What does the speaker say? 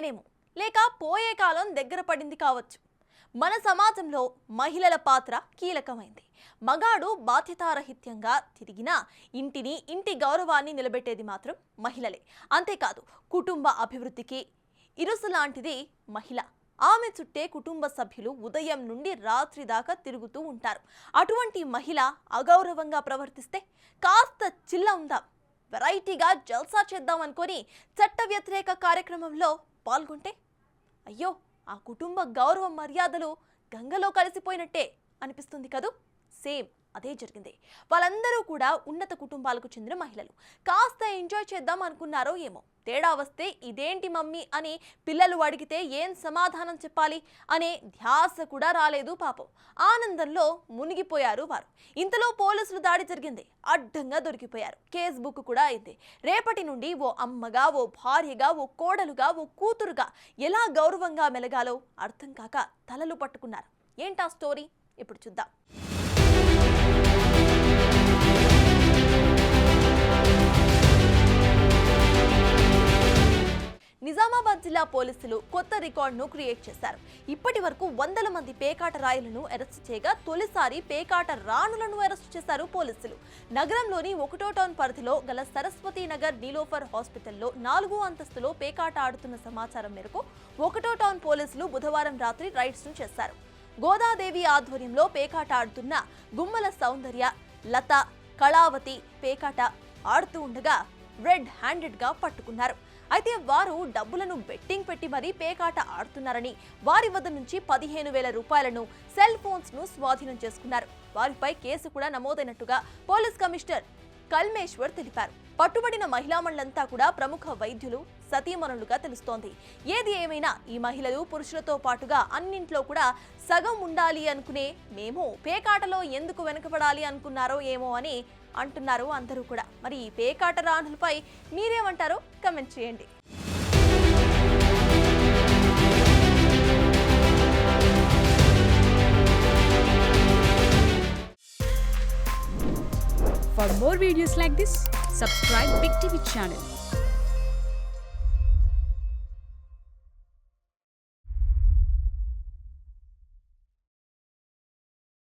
ఇదేనేమో లేక పోయే కాలం దగ్గర పడింది కావచ్చు. మన సమాజంలో మహిళల పాత్ర కీలకమైంది. మగాడు బాధ్యతారహిత్యంగా తిరిగినా ఇంటి గౌరవాన్ని నిలబెట్టేది మాత్రం మహిళలే. అంతేకాదు కుటుంబ అభివృద్ధికి ఇరుసు లాంటిది మహిళ. ఆమె చుట్టే కుటుంబ సభ్యులు ఉదయం నుండి రాత్రి దాకా తిరుగుతూ ఉంటారు. అటువంటి మహిళ అగౌరవంగా ప్రవర్తిస్తే కాస్త చిల్ల ఉందాం, వెరైటీగా జల్సా చేద్దాం అనుకొని చట్ట వ్యతిరేక కార్యక్రమంలో పాల్గొంటే అయ్యో ఆ కుటుంబ గౌరవ మర్యాదలు గంగలో కలిసిపోయినట్టే అనిపిస్తుంది కదూ. సేమ్ అదే జరిగింది. వాళ్ళందరూ కూడా ఉన్నత కుటుంబాలకు చెందిన మహిళలు. కాస్త ఎంజాయ్ చేద్దాం అనుకున్నారో ఏమో, తేడా వస్తే ఇదేంటి మమ్మీ అని పిల్లలు అడిగితే ఏం సమాధానం చెప్పాలి అనే ధ్యాస కూడా రాలేదు పాపం. ఆనందంలో మునిగిపోయారు వారు. ఇంతలో పోలీసులు దాడి జరిగింది. అడ్డంగా దొరికిపోయారు. కేసు బుక్ కూడా అయింది. రేపటి నుండి ఓ అమ్మగా, ఓ భార్యగా, ఓ కోడలుగా, ఓ కూతురుగా ఎలా గౌరవంగా మెలగాలో అర్థం కాక తలలు పట్టుకున్నారు. ఏంటా స్టోరీ ఇప్పుడు చూద్దాం. నిజామాబాద్ జిల్లా పోలీసులు కొత్త రికార్డును క్రియేట్ చేశారు. ఇప్పటి వరకు వందల మంది పేకాట రాయులను అరెస్టు చేయగా తొలిసారి పేకాట రాణులను అరెస్టు చేశారు పోలీసులు. నగరంలోని 1వ టౌన్ పరిధిలో గల సరస్వతి నగర్ నీలోఫర్ హాస్పిటల్లో 4వ అంతస్తులో పేకాట ఆడుతున్న సమాచారం మేరకు 1వ టౌన్ పోలీసులు బుధవారం రాత్రి రైడ్స్ ను చేశారు. గోదాదేవి ఆధ్వర్యంలో పేకాట ఆడుతున్న గుమ్మల సౌందర్య, లత, కళావతి పేకాట ఆడుతూ ఉండగా రెడ్ హ్యాండెడ్ గా పట్టుకున్నారు. అయితే వారు డబ్బులను బెట్టింగ్ పెట్టి మరీ పేకాట ఆడుతున్నారని, వారి వద్ద నుంచి 15,000 రూపాయలను, సెల్ ఫోన్స్ ను స్వాధీనం చేసుకున్నారు. వారిపై కేసు కూడా నమోదైనట్టుగా పోలీస్ కమిషనర్ కల్మేశ్వర్ తెలిపారు. పట్టుబడిన మహిళామణులంతా కూడా ప్రముఖ వైద్యులు, సతీమణులుగా తెలుస్తోంది. ఏది ఏమైనా ఈ మహిళలు పురుషులతో పాటుగా అన్నింట్లో కూడా సగం ఉండాలి అనుకునే మేము పేకాటలో ఎందుకు వెనుకబడాలి అనుకున్నారో ఏమో అని అంటున్నారు అందరూ కూడా. మరి ఈ పేకాట రాణులపై మీరేమంటారో కమెంట్ చేయండి. For more videos like this, subscribe Big TV channel.